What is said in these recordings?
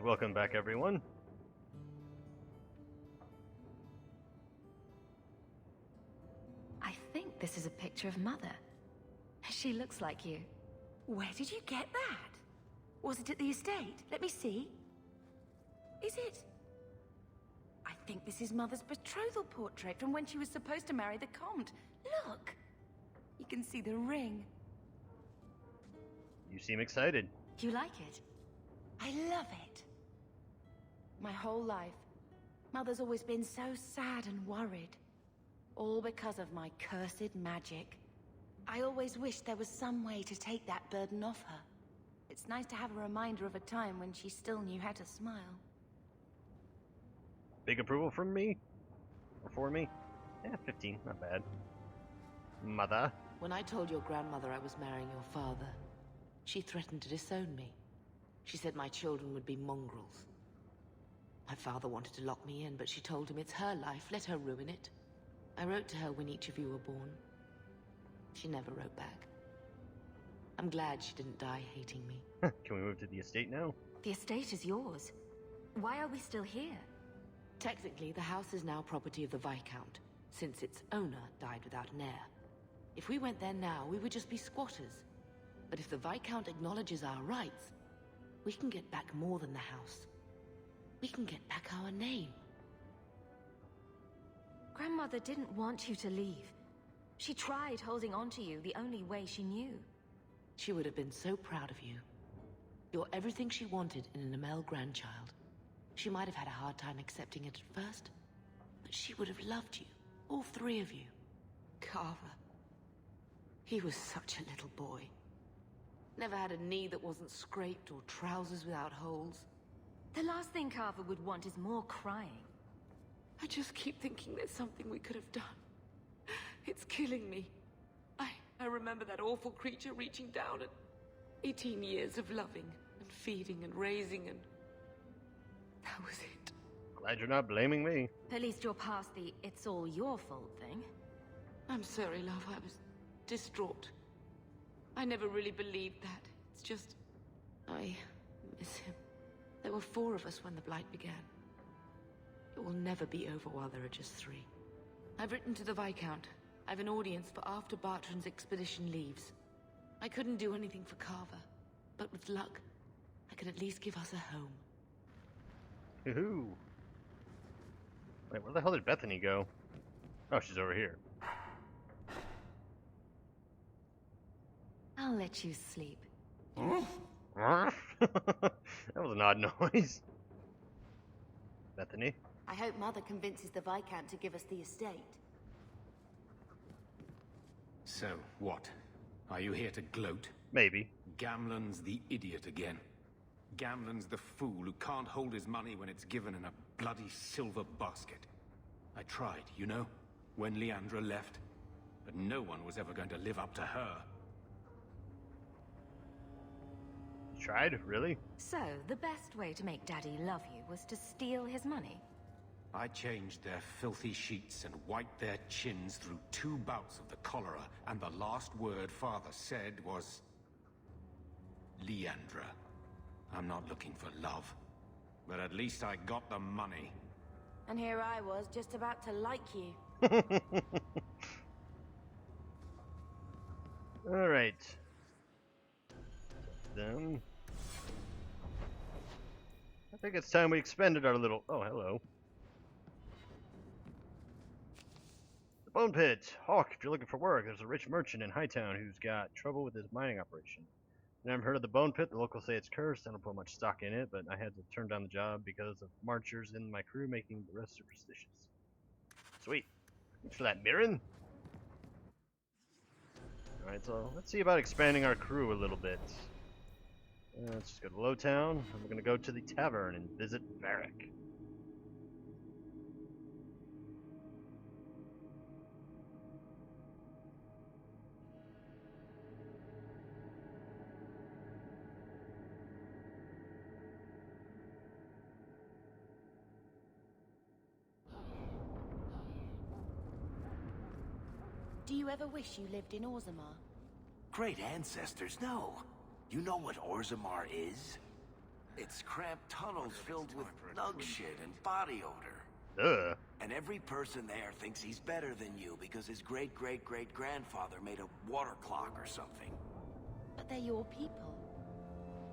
welcome back everyone. I think this is a picture of Mother. She looks like you. Where did you get that? Was it at the estate? Let me see. Is it? I think this is Mother's betrothal portrait from when she was supposed to marry the Comte. Look! You can see the ring. You seem excited. You like it? I love it. My whole life, Mother's always been so sad and worried. All because of my cursed magic. I always wished there was some way to take that burden off her. It's nice to have a reminder of a time when she still knew how to smile. Big approval from me? Or for me? Yeah, 15, not bad. Mother? When I told your grandmother I was marrying your father, she threatened to disown me. She said my children would be mongrels. My father wanted to lock me in, but she told him it's her life, let her ruin it. I wrote to her when each of you were born. She never wrote back. I'm glad she didn't die hating me. Can we move to the estate now? The estate is yours. Why are we still here? Technically, the house is now property of the Viscount, since its owner died without an heir. If we went there now, we would just be squatters. But if the Viscount acknowledges our rights, we can get back more than the house. We can get back our name. Grandmother didn't want you to leave. She tried holding on to you the only way she knew. She would have been so proud of you. You're everything she wanted in an Amel grandchild. She might have had a hard time accepting it at first, but she would have loved you, all three of you. Carver. He was such a little boy. Never had a knee that wasn't scraped or trousers without holes. The last thing Carver would want is more crying. I just keep thinking there's something we could have done. It's killing me. I remember that awful creature reaching down at 18 years of loving and feeding and raising, and that was it. Glad you're not blaming me. At least you're past the it's all your fault thing. I'm sorry, love. I was distraught. I never really believed that. It's just... I miss him. There were 4 of us when the Blight began. It will never be over while there are just 3. I've written to the Viscount. I've an audience for after Bartrand's expedition leaves. I couldn't do anything for Carver, but with luck, I could at least give us a home. Woohoo! Wait, where the hell did Bethany go? Oh, she's over here. I'll let you sleep. That was an odd noise. Bethany? I hope Mother convinces the Viscount to give us the estate. So, what? Are you here to gloat? Maybe. Gamlen's the idiot again. Gamlen's the fool who can't hold his money when it's given in a bloody silver basket. I tried, you know, when Leandra left. But no one was ever going to live up to her. You tried? Really? So, the best way to make Daddy love you was to steal his money? I changed their filthy sheets and wiped their chins through 2 bouts of the cholera, and the last word Father said was... Leandra. I'm not looking for love, but at least I got the money. And here I was, just about to like you. Alright. Then... I think it's time we expended our little... Oh, hello. Bone Pit. Hawk, if you're looking for work, there's a rich merchant in Hightown who's got trouble with his mining operation. Never heard of the Bone Pit. The locals say it's cursed. I don't put much stock in it, but I had to turn down the job because of marchers in my crew making the rest superstitious. Sweet. Thanks for that, Mirren. Alright, so let's see about expanding our crew a little bit. Let's just go to Lowtown, and we're going to go to the tavern and visit Varric. Do you ever wish you lived in Orzammar? Great ancestors, no. You know what Orzammar is? It rats, cramped tunnels filled with nug shit and body odor. Ugh. And every person there thinks he's better than you because his great-great-great-grandfather made a water clock or something. But they're your people.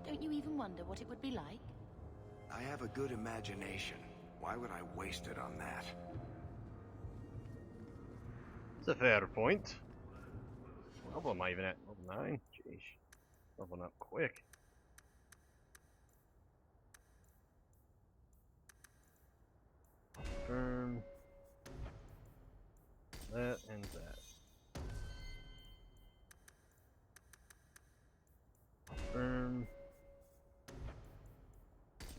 Don't you even wonder what it would be like? I have a good imagination. Why would I waste it on that? It's a fair point. What level am I even at? Level 9? Jeez. Leveling up quick. Confirm. That and that. Confirm.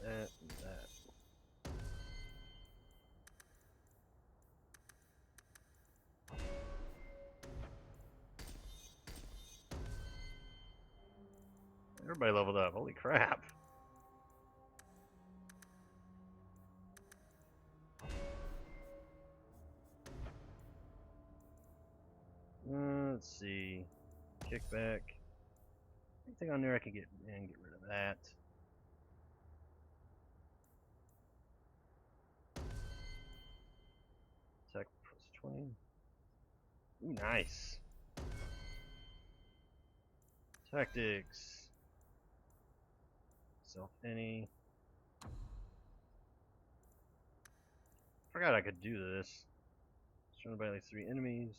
That and that. Everybody leveled up. Holy crap. Let's see. Kickback. Anything on there I can get and get rid of that. Attack plus 20. Ooh, nice. Tactics. Self any. Forgot I could do this. Surrounded by like 3 enemies.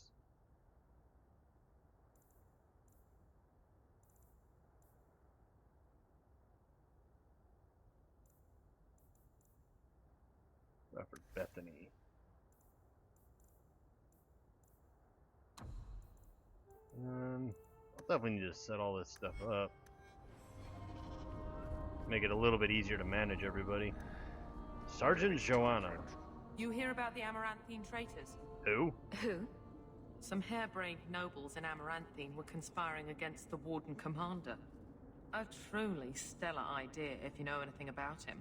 For Bethany. I'll definitely need to set all this stuff up. Make it a little bit easier to manage everybody. Sergeant Joanna. You hear about the Amaranthine traitors? Who? Who? Some harebrained nobles in Amaranthine were conspiring against the Warden Commander. A truly stellar idea, if you know anything about him.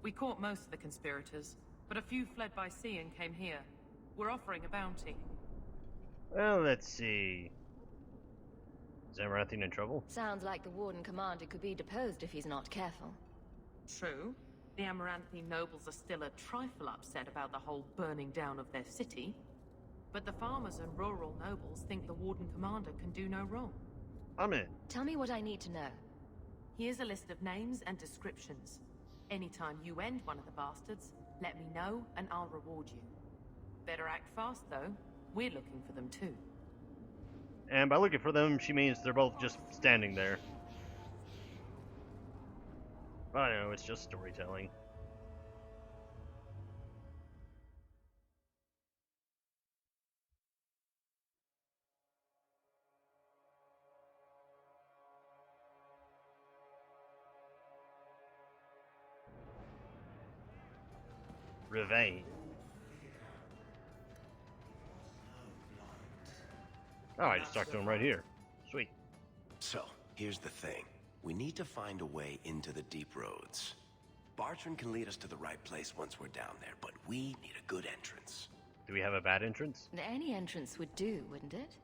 We caught most of the conspirators, but a few fled by sea and came here. We're offering a bounty. Well, let's see. Is Amaranthine in trouble? Sounds like the Warden Commander could be deposed if he's not careful. True. The Amaranthine nobles are still a trifle upset about the whole burning down of their city. But the farmers and rural nobles think the Warden Commander can do no wrong. I'm in. Tell me what I need to know. Here's a list of names and descriptions. Anytime you end one of the bastards, let me know and I'll reward you. Better act fast though. We're looking for them too. And by looking for them, she means they're both just standing there. But I know, it's just storytelling. Revenge. Oh, I just talked to him right here. Sweet. So, here's the thing. We need to find a way into the deep roads. Bartrand can lead us to the right place once we're down there, but we need a good entrance. Do we have a bad entrance? Any entrance would do, wouldn't it?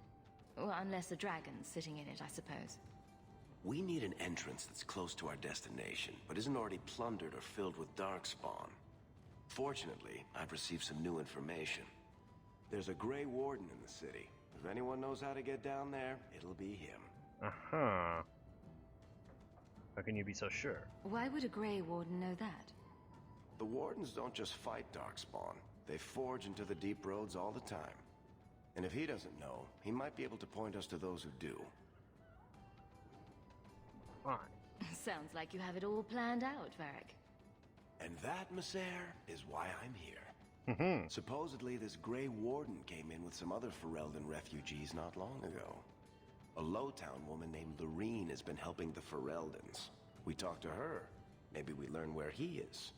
Well, unless a dragon's sitting in it, I suppose. We need an entrance that's close to our destination, but isn't already plundered or filled with darkspawn. Fortunately, I've received some new information. There's a Grey Warden in the city. If anyone knows how to get down there, it'll be him. Uh-huh. How can you be so sure? Why would a Grey Warden know that? The Wardens don't just fight darkspawn. They forge into the deep roads all the time. And if he doesn't know, he might be able to point us to those who do. Fine. Sounds like you have it all planned out, Varric. And that, Miss Eyre, is why I'm here. Mm-hmm. Supposedly, this Grey Warden came in with some other Ferelden refugees not long ago. A Lowtown woman named Lorene has been helping the Fereldans. We talked to her. Maybe we learn where he is.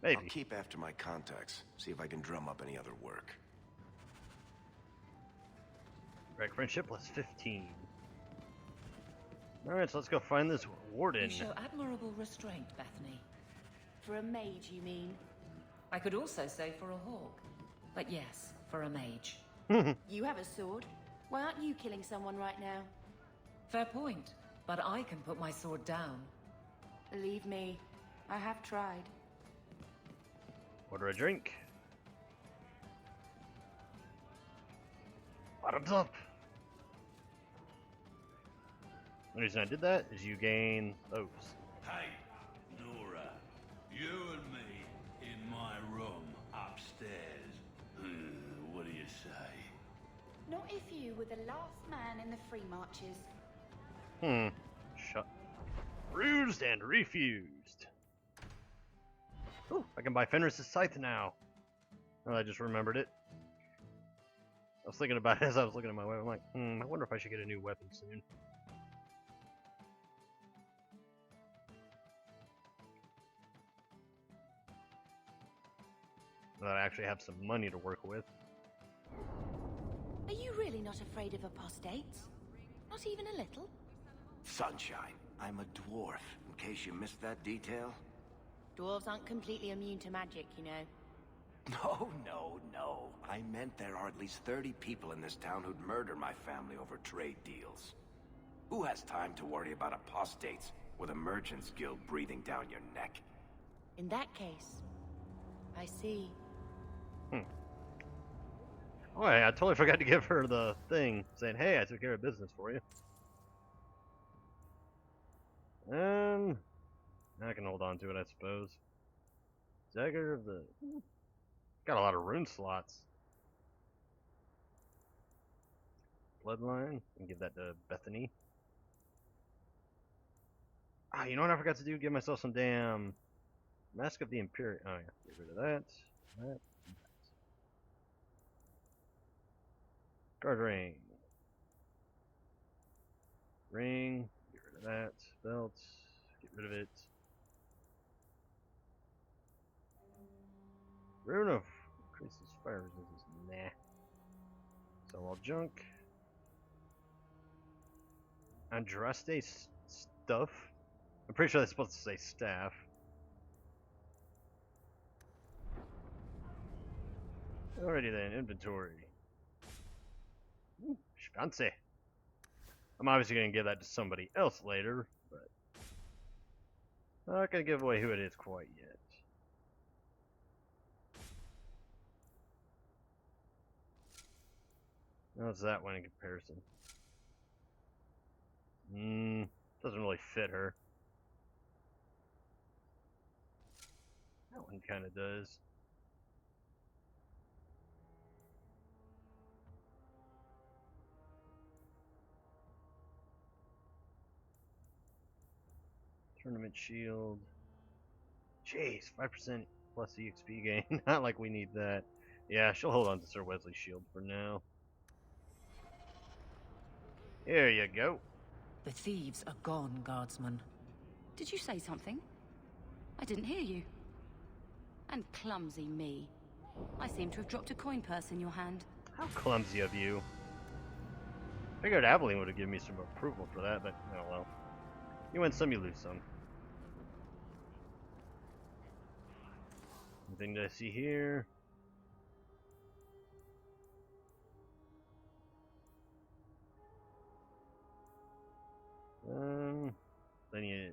Maybe. I'll keep after my contacts, see if I can drum up any other work. Right, friendship plus 15. Alright, so let's go find this warden. You show admirable restraint, Bethany. For a mage, you mean? I could also say for a hawk. But yes, for a mage. You have a sword. Why aren't you killing someone right now? Fair point. But I can put my sword down. Believe me, I have tried. Order a drink. Bottoms up. The reason I did that is you gain those. Hey, Nora, you and me in my room upstairs. What do you say? Not if you were the last man in the free marches. Shut. Bruised and refused. Ooh, I can buy Fenris's scythe now. Oh, I just remembered it. I was thinking about it as I was looking at my weapon. I'm like, I wonder if I should get a new weapon soon. Now that I actually have some money to work with. Are you really not afraid of apostates? Not even a little? Sunshine, I'm a dwarf, in case you missed that detail. Dwarves aren't completely immune to magic, you know. No. I meant there are at least 30 people in this town who'd murder my family over trade deals. Who has time to worry about apostates with a merchant's guild breathing down your neck? In that case, I see. Oh, yeah, I totally forgot to give her the thing saying, hey, I took care of business for you. I can hold on to it, I suppose. Dagger of the... Got a lot of rune slots. Bloodline. And give that to Bethany. Ah, you know what I forgot to do? Give myself some damn... Mask of the Imperium. Oh, yeah. Get rid of that. That. Guard ring. Ring. Get rid of that. Belt. Get rid of it. Rune of increases fire resistance. Nah. So all junk. Andraste stuff. I'm pretty sure that's supposed to say staff. Alrighty then, inventory. Fancy. I'm obviously going to give that to somebody else later, but not going to give away who it is quite yet. How's that one in comparison? Doesn't really fit her. That one kind of does. Tournament shield. Jeez, 5% plus EXP gain. Not like we need that. Yeah, she'll hold on to Sir Wesley's shield for now. Here you go. The thieves are gone, guardsman. Did you say something? I didn't hear you. And clumsy me. I seem to have dropped a coin purse in your hand. How clumsy of you. Figured Aveline would have given me some approval for that, but oh well. You win some, you lose some. Anything that I see here? Lineage.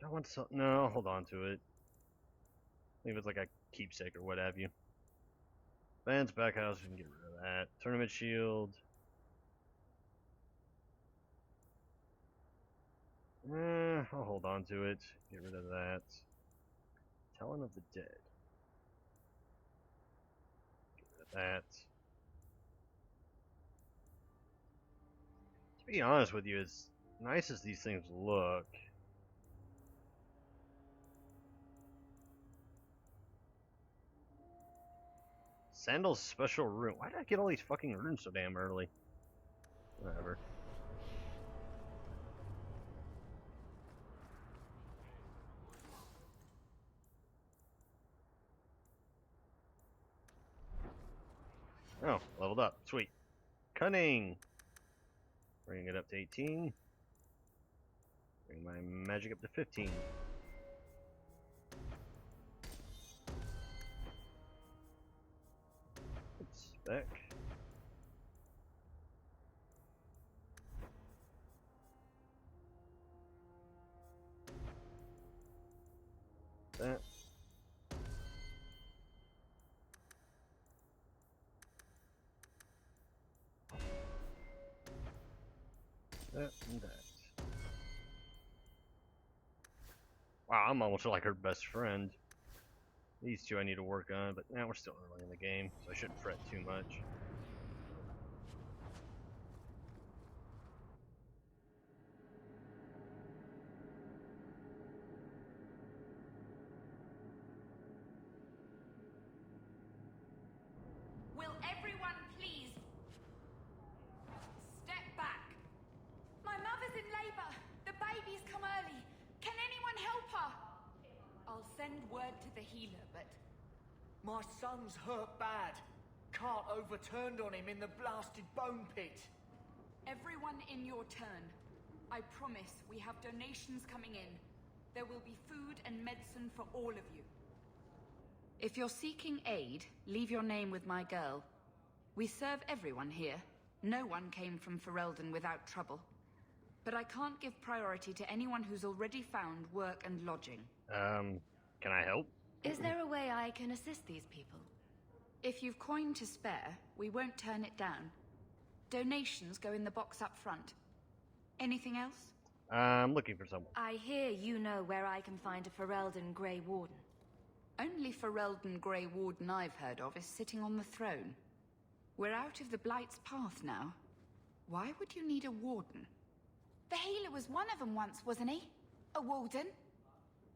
I want some. No, I'll hold on to it. I think it's like a keepsake or what have you. Van's backhouse, we can get rid of that. Tournament shield. I'll hold on to it. Get rid of that. Talon of the Dead. Get rid of that. To be honest with you, as nice as these things look, Sandal's special rune. Why did I get all these fucking runes so damn early? Whatever. Oh, leveled up. Sweet. Cunning. Bring it up to 18. Bring my magic up to 15. Spec. That. That and that. Wow, I'm almost like her best friend. These two I need to work on, but now we're still early in the game, so I shouldn't fret too much. Will everyone please step back? My mother's in labor. The baby's come early. Can anyone help her? I'll send word to the healer, but My son's hurt bad. Cart overturned on him in the blasted bone pit. everyone in your turn. I promise we have donations coming in. There will be food and medicine for all of you. If you're seeking aid, leave your name with my girl. We serve everyone here. No one came from Ferelden without trouble. But I can't give priority to anyone who's already found work and lodging. Can I help? Is there a way I can assist these people? If you've coin to spare, we won't turn it down. Donations go in the box up front. Anything else? I'm looking for someone. I hear you know where I can find a Ferelden Grey Warden. Only Ferelden Grey Warden I've heard of is sitting on the throne. We're out of the Blight's path now. Why would you need a warden? The healer was one of them once, wasn't he? A warden?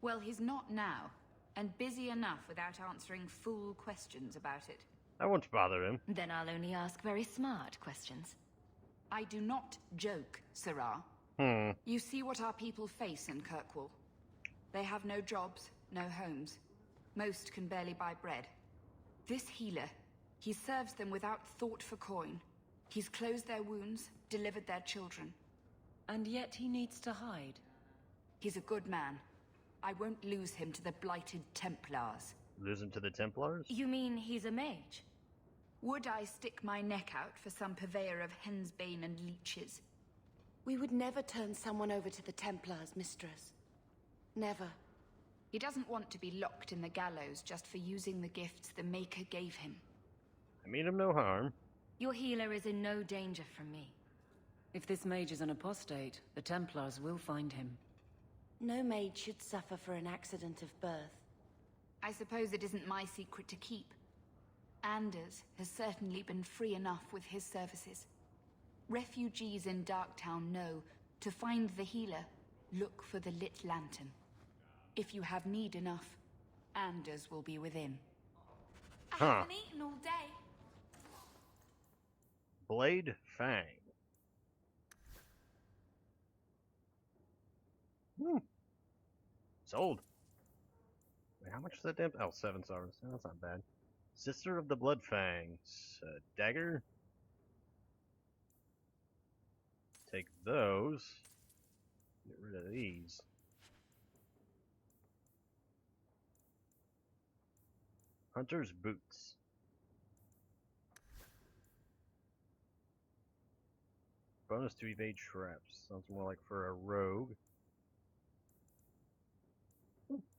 Well, he's not now, and busy enough without answering fool questions about it. I won't bother him. Then I'll only ask very smart questions. I do not joke, Sirrah. You see what our people face in Kirkwall. They have no jobs, no homes. Most can barely buy bread. This healer, he serves them without thought for coin. He's closed their wounds, delivered their children. And yet he needs to hide. He's a good man. I won't lose him to the blighted Templars. Lose him to the Templars? You mean he's a mage? Would I stick my neck out for some purveyor of hensbane and leeches? We would never turn someone over to the Templars, mistress. Never. He doesn't want to be locked in the gallows just for using the gifts the Maker gave him. I mean him no harm. Your healer is in no danger from me. If this mage is an apostate, the Templars will find him. No maid should suffer for an accident of birth. I suppose it isn't my secret to keep. Anders has certainly been free enough with his services. Refugees in Darktown know, to find the healer, look for the lit lantern. If you have need enough, Anders will be within. I haven't eaten all day. Blade Fang. Sold. Wait, how much is that damn? Oh, 7 stars. Oh, that's not bad. Sister of the Blood Fangs. Dagger. Take those. Get rid of these. Hunter's Boots. Bonus to evade traps. Sounds more like for a rogue.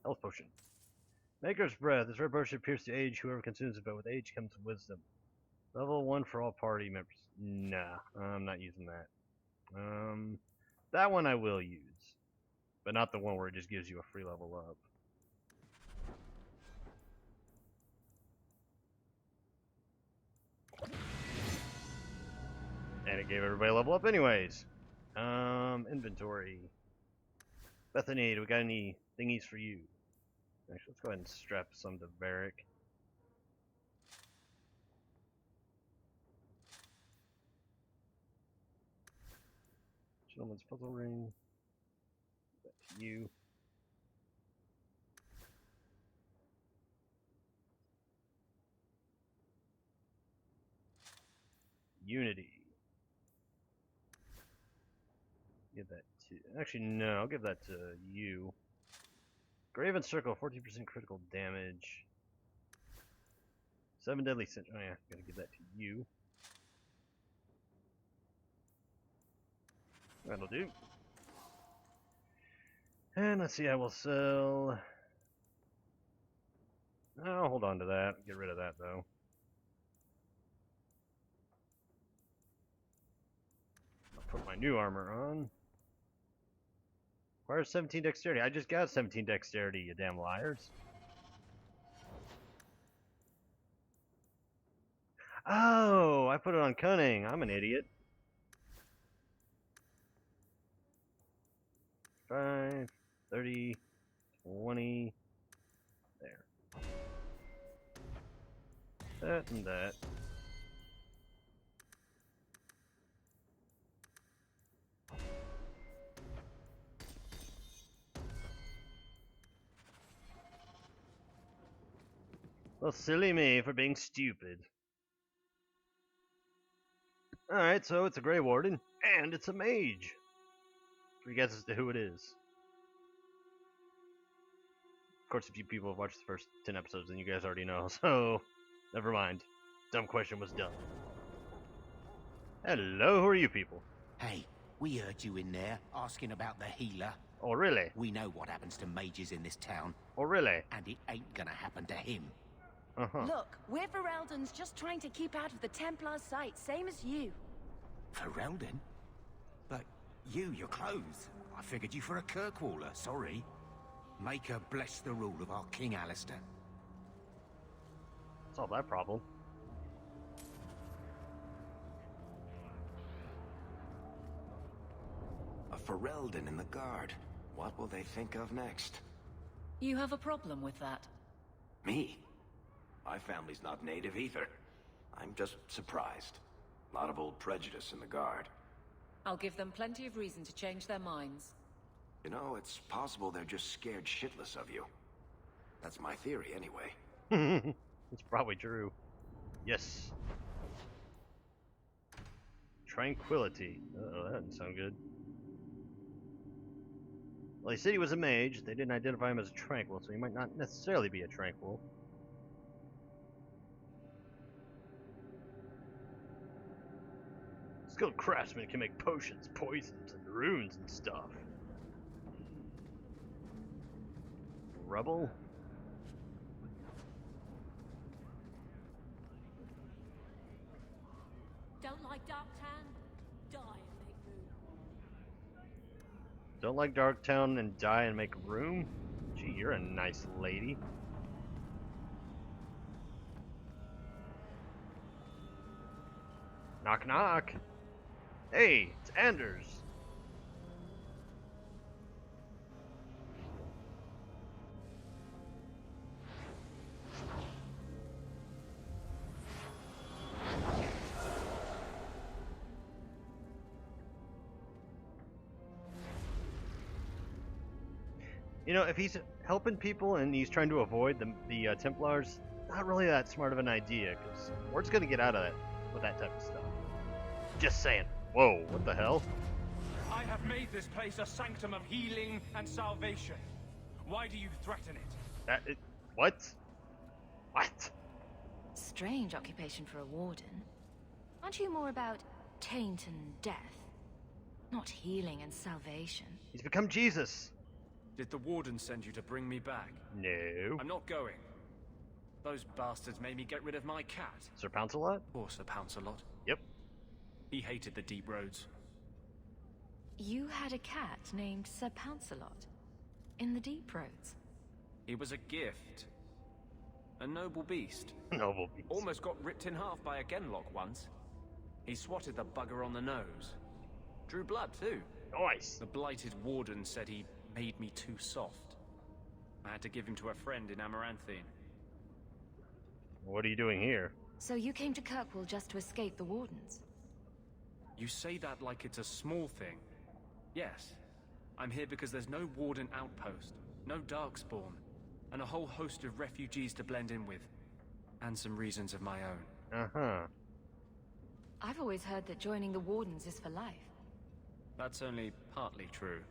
Health potion. Maker's Breath. This rare potion appears to age whoever consumes it, but with age comes wisdom. Level 1 for all party members. Nah, I'm not using that. That one I will use. But not the one where it just gives you a free level up. And it gave everybody a level up anyways. Inventory. Bethany, do we got any thingies for you? Actually, let's go ahead and strap some to Varric. Gentleman's puzzle ring. Back to you. Unity. Give that to... Actually, no, I'll give that to you. Graven Circle, 14% critical damage. 7 deadly cinch. Oh yeah, gotta give that to you. That'll do. And let's see, I will sell I'll hold on to that. Get rid of that, though. I'll put my new armor on. Requires 17 dexterity. I just got 17 dexterity, you damn liars. Oh, I put it on cunning. I'm an idiot. 5, 30, 20. There. That and that. Well, silly me for being stupid. Alright, so it's a Grey Warden, and it's a mage. 3 guesses to who it is. Of course, if you people have watched the first 10 episodes, then you guys already know, so never mind. Dumb question was dumb. Hello, who are you people? Hey, we heard you in there, asking about the healer. Oh, really? We know what happens to mages in this town. Oh, really? And it ain't gonna happen to him. Uh-huh. Look, we're Ferelden's just trying to keep out of the Templar's sight, same as you. Ferelden? But your clothes. I figured you for a Kirkwaller, sorry. Make her bless the rule of our King Alistair. Solve that problem. A Ferelden in the guard. What will they think of next? You have a problem with that? Me? My family's not native either. I'm just surprised. A lot of old prejudice in the guard. I'll give them plenty of reason to change their minds. You know, it's possible they're just scared shitless of you. That's my theory, anyway. It's probably true. Yes. Tranquility. Uh-oh, that didn't sound good. Well, he said he was a mage. They didn't identify him as a tranquil, so he might not necessarily be a tranquil. Skilled craftsmen can make potions, poisons, and runes and stuff. Rubble? Don't like Darktown? Die and make room. Don't like Darktown and die and make room? Gee, you're a nice lady. Knock knock. Hey, it's Anders. You know, if he's helping people and he's trying to avoid the Templars, not really that smart of an idea, because word's gonna get out of that with that type of stuff. Just saying. Whoa, what the hell? I have made this place a sanctum of healing and salvation. Why do you threaten it? What? What? Strange occupation for a warden. Aren't you more about taint and death? Not healing and salvation. He's become Jesus. Did the warden send you to bring me back? No. I'm not going. Those bastards made me get rid of my cat. Sir Pouncelot? Poor Sir Pouncelot. Yep. He hated the deep roads. You had a cat named Sir Pouncelot in the Deep Roads. He was a gift. A noble beast. Noble beast. Almost got ripped in half by a Genlock once. He swatted the bugger on the nose. Drew blood, too. Nice. The blighted warden said he made me too soft. I had to give him to a friend in Amaranthine. What are you doing here? So you came to Kirkwall just to escape the wardens? You say that like it's a small thing. Yes. I'm here because there's no warden outpost, no darkspawn, and a whole host of refugees to blend in with. And some reasons of my own. Uh-huh. I've always heard that joining the wardens is for life. That's only partly true.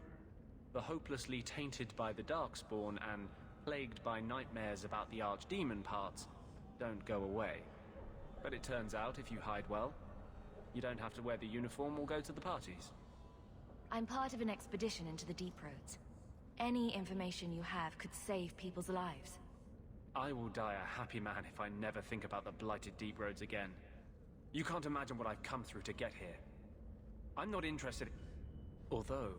The hopelessly tainted by the darkspawn and plagued by nightmares about the archdemon parts don't go away. But it turns out if you hide well, you don't have to wear the uniform or go to the parties. I'm part of an expedition into the Deep Roads. Any information you have could save people's lives. I will die a happy man if I never think about the blighted deep roads again. You can't imagine what I've come through to get here. I'm not interested. Although,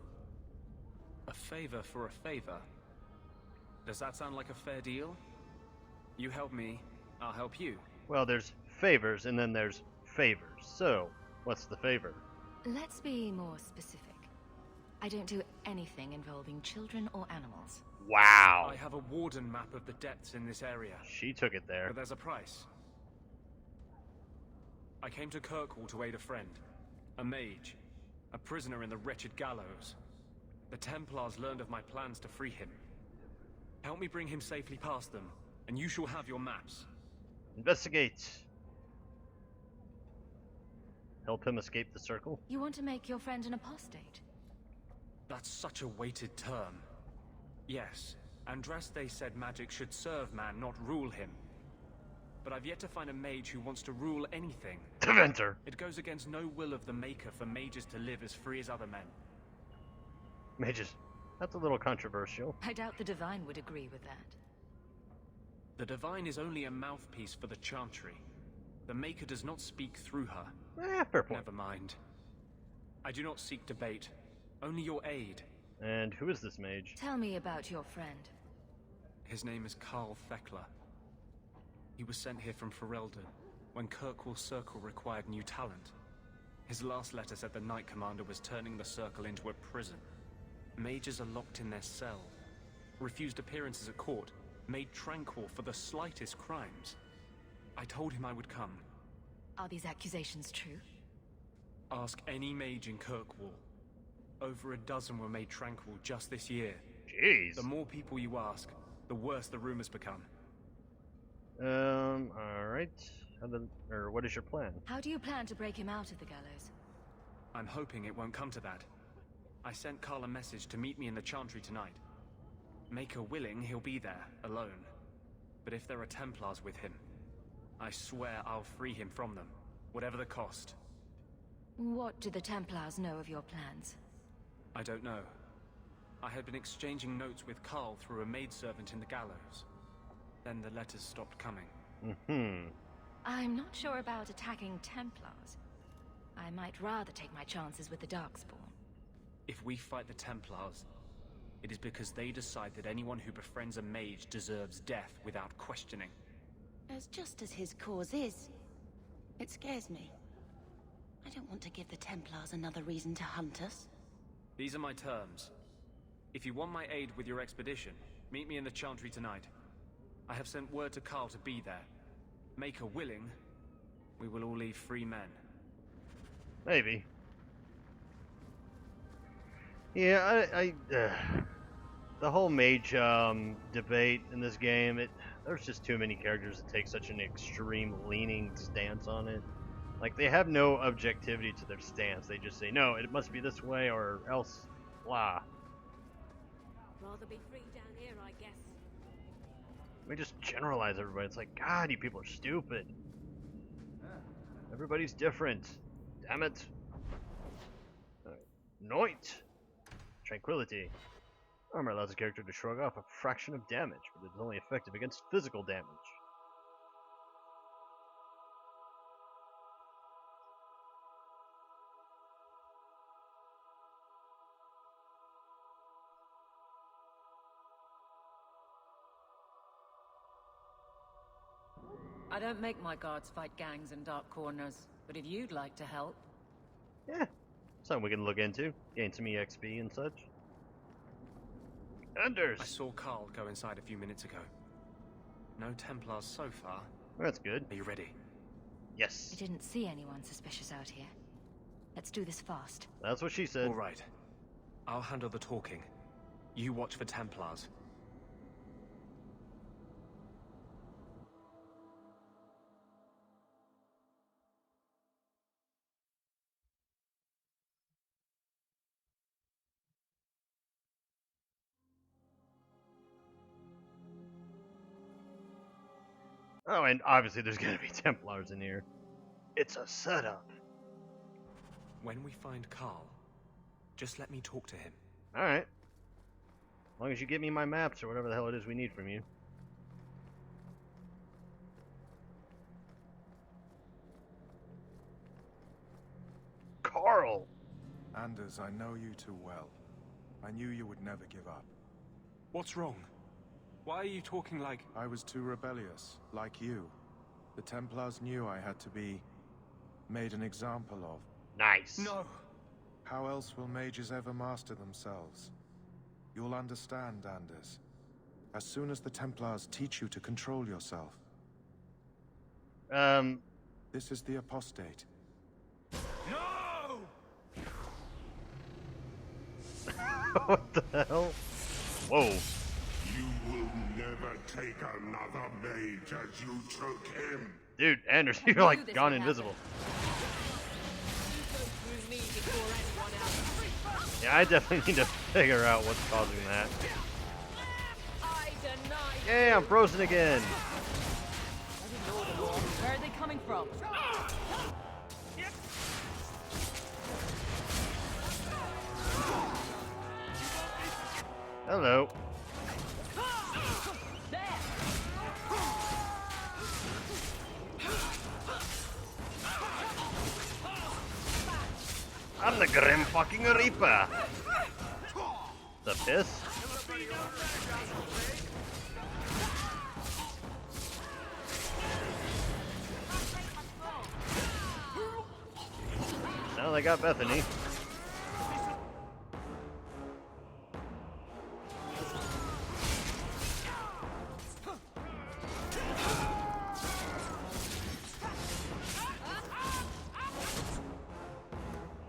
a favor for a favor. Does that sound like a fair deal? You help me, I'll help you. Well, there's favors and then there's favors. So, what's the favor? Let's be more specific. I don't do anything involving children or animals. Wow. I have a warden map of the depths in this area. She took it there. But there's a price. I came to Kirkwall to aid a friend. A mage. A prisoner in the wretched gallows. The Templars learned of my plans to free him. Help me bring him safely past them, and you shall have your maps. Investigate. Help him escape the circle? You want to make your friend an apostate? That's such a weighted term. Yes, Andraste said magic should serve man, not rule him. But I've yet to find a mage who wants to rule anything. Deventer! It goes against no will of the Maker for mages to live as free as other men. Mages. That's a little controversial. I doubt the Divine would agree with that. The Divine is only a mouthpiece for the Chantry. The Maker does not speak through her. Fair point. Never mind. I do not seek debate, only your aid. And who is this mage? Tell me about your friend. His name is Carl Thekla. He was sent here from Ferelden when Kirkwall Circle required new talent. His last letter said the Knight Commander was turning the Circle into a prison. Mages are locked in their cell, refused appearances at court, made tranquil for the slightest crimes. I told him I would come. Are these accusations true? Ask any mage in Kirkwall. Over a dozen were made tranquil just this year. Jeez. The more people you ask, the worse the rumors become. Alright. What is your plan? How do you plan to break him out of the gallows? I'm hoping it won't come to that. I sent Carl a message to meet me in the Chantry tonight. Maker willing, he'll be there, alone. But if there are Templars with him, I swear I'll free him from them, whatever the cost. What do the Templars know of your plans? I don't know. I had been exchanging notes with Carl through a maidservant in the gallows. Then the letters stopped coming. I'm not sure about attacking Templars. I might rather take my chances with the Darkspawn. If we fight the Templars, it is because they decide that anyone who befriends a mage deserves death without questioning. As just as his cause is, it scares me. I don't want to give the Templars another reason to hunt us. These are my terms. If you want my aid with your expedition, meet me in the Chantry tonight. I have sent word to Carl to be there. Maker willing, we will all leave free men. Maybe. Yeah, the whole mage debate in this game, there's just too many characters that take such an extreme leaning stance on it. Like, they have no objectivity to their stance. They just say, no, it must be this way or else, blah. Rather be free down here, I guess. We just generalize everybody. It's like, God, you people are stupid. Everybody's different. Damn it. Noit. Tranquility. Armor allows a character to shrug off a fraction of damage, but it is only effective against physical damage. I don't make my guards fight gangs in dark corners, but if you'd like to help... Yeah, something we can look into. Gain some EXP and such. Anders! I saw Carl go inside a few minutes ago. No Templars so far. That's good. Are you ready? Yes. I didn't see anyone suspicious out here. Let's do this fast. That's what she said. All right. I'll handle the talking. You watch for Templars. Oh, and obviously there's gonna be Templars in here. It's a setup. When we find Carl, just let me talk to him. Alright. As long as you give me my maps or whatever the hell it is we need from you. Anders, I know you too well. I knew you would never give up. What's wrong? Why are you talking like... I was too rebellious, like you. The Templars knew I had to be made an example of. Nice. No! How else will mages ever master themselves? You'll understand, Anders. As soon as the Templars teach you to control yourself. This is the apostate. No! What the hell? Whoa. You will never take another mage as you took him. Dude, Anders, you're like gone invisible. Yeah, I definitely need to figure out what's causing that. Yeah, I'm frozen again. Where are they coming from? Hello. I'm the Grim fucking Reaper. The piss? Now they got Bethany.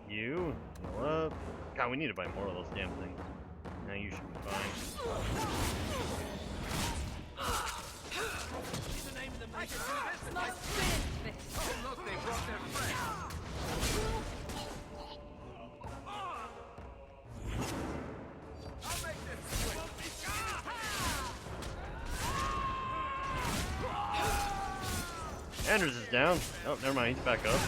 You, heal up. God, we need to buy more of those damn things. Now you should be fine. Oh, look, they brought their friends. Anders is down. Oh, never mind, he's back up.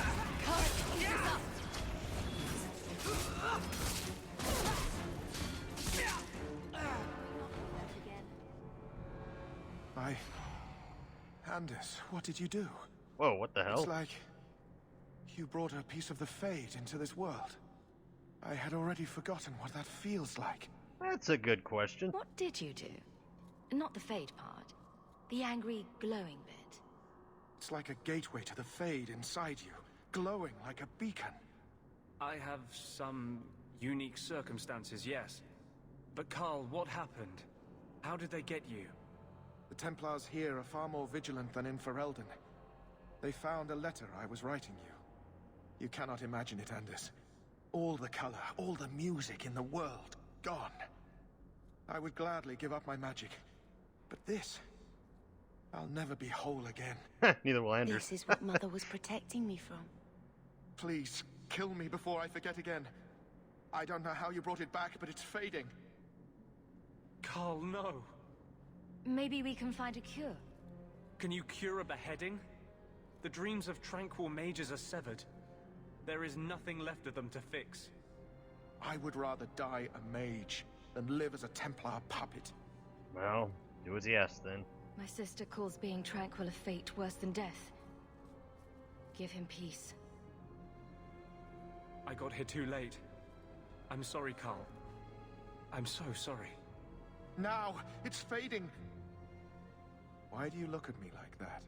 Anders, what did you do? Whoa, what the hell? It's like you brought a piece of the Fade into this world. I had already forgotten what that feels like. That's a good question. What did you do? Not the Fade part. The angry, glowing bit. It's like a gateway to the Fade inside you, glowing like a beacon. I have some unique circumstances, yes. But Carl, what happened? How did they get you? The Templars here are far more vigilant than in Ferelden. They found a letter I was writing you. You cannot imagine it, Anders. All the color, all the music in the world, gone. I would gladly give up my magic. But this... I'll never be whole again. Neither will Anders. This is what Mother was protecting me from. Please, kill me before I forget again. I don't know how you brought it back, but it's fading. Carl, no. Maybe we can find a cure. Can you cure a beheading? The dreams of tranquil mages are severed. There is nothing left of them to fix. I would rather die a mage than live as a Templar puppet. Well, do as he asks then. My sister calls being tranquil a fate worse than death. Give him peace. I got here too late. I'm sorry, Carl. I'm so sorry. Now! It's fading! Why do you look at me like that?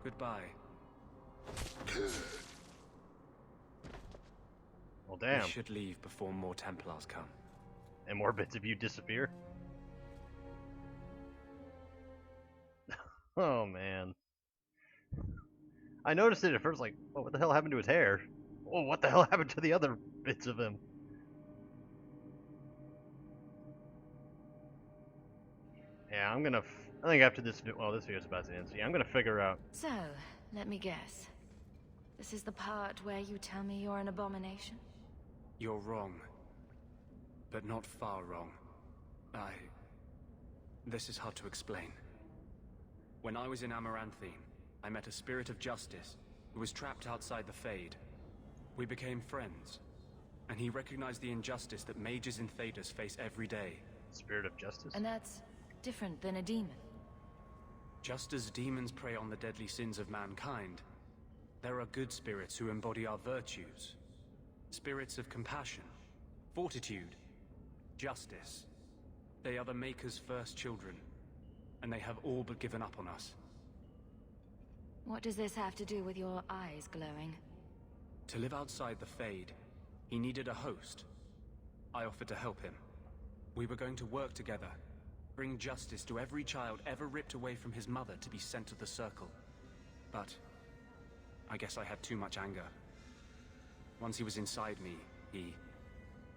Goodbye. Well, damn. We should leave before more Templars come. And more bits of you disappear? Oh, man. I noticed it at first, like, oh, what the hell happened to his hair? Oh, what the hell happened to the other bits of him? Yeah, I think after this, well, this video's about to end, so yeah, I'm gonna figure out. So, let me guess. This is the part where you tell me you're an abomination? You're wrong. But not far wrong. This is hard to explain. When I was in Amaranthine, I met a spirit of justice who was trapped outside the Fade. We became friends, and he recognized the injustice that mages in Thedas face every day. Spirit of justice? And that's different than a demon. Just as demons prey on the deadly sins of mankind, there are good spirits who embody our virtues. Spirits of compassion, fortitude, justice. They are the Maker's first children, and they have all but given up on us. What does this have to do with your eyes glowing? To live outside the Fade, he needed a host. I offered to help him. We were going to work together, bring justice to every child ever ripped away from his mother to be sent to the Circle. But I guess I had too much anger. Once he was inside me, he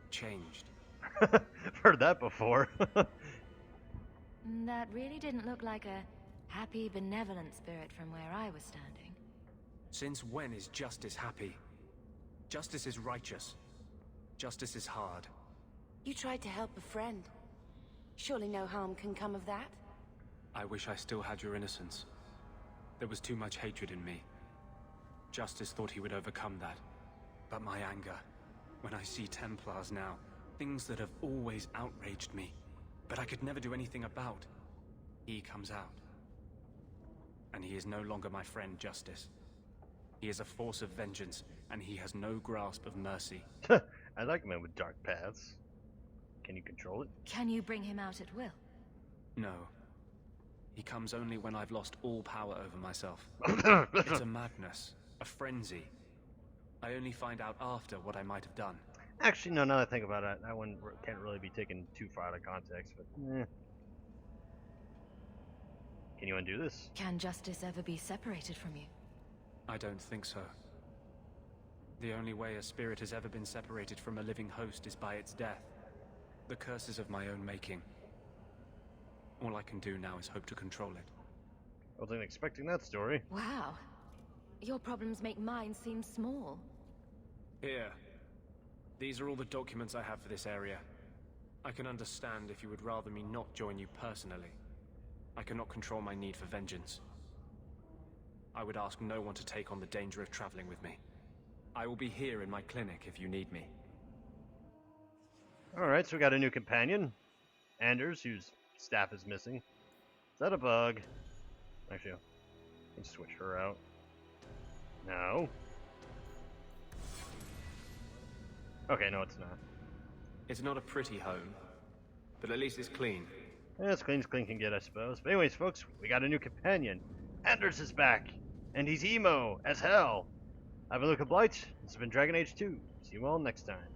changed. Heard that before. That really didn't look like a happy, benevolent spirit from where I was standing. Since when is justice happy? Justice is righteous. Justice is hard. You tried to help a friend. Surely no harm can come of that? I wish I still had your innocence. There was too much hatred in me. Justice thought he would overcome that. But my anger, when I see Templars now, things that have always outraged me, but I could never do anything about, he comes out. And he is no longer my friend, Justice. He is a force of vengeance, and he has no grasp of mercy. I like men with dark paths. Can you control it? Can you bring him out at will? No. He comes only when I've lost all power over myself. It's a madness, a frenzy. I only find out after what I might have done. Actually, no, now that I think about it, that one can't really be taken too far out of context, but Can you undo this? Can justice ever be separated from you? I don't think so. The only way a spirit has ever been separated from a living host is by its death. The curse is of my own making. All I can do now is hope to control it. I wasn't expecting that story. Wow. Your problems make mine seem small. Here. These are all the documents I have for this area. I can understand if you would rather me not join you personally. I cannot control my need for vengeance. I would ask no one to take on the danger of traveling with me. I will be here in my clinic if you need me. Alright, so we got a new companion. Anders, whose staff is missing. Is that a bug? Actually, I can switch her out. No. Okay, no, it's not. It's not a pretty home, but at least it's clean. Yeah, as clean as clean can get, I suppose. But anyways, folks, we got a new companion. Anders is back, and he's emo as hell. I've been Luke Blight. This has been Dragon Age 2. See you all next time.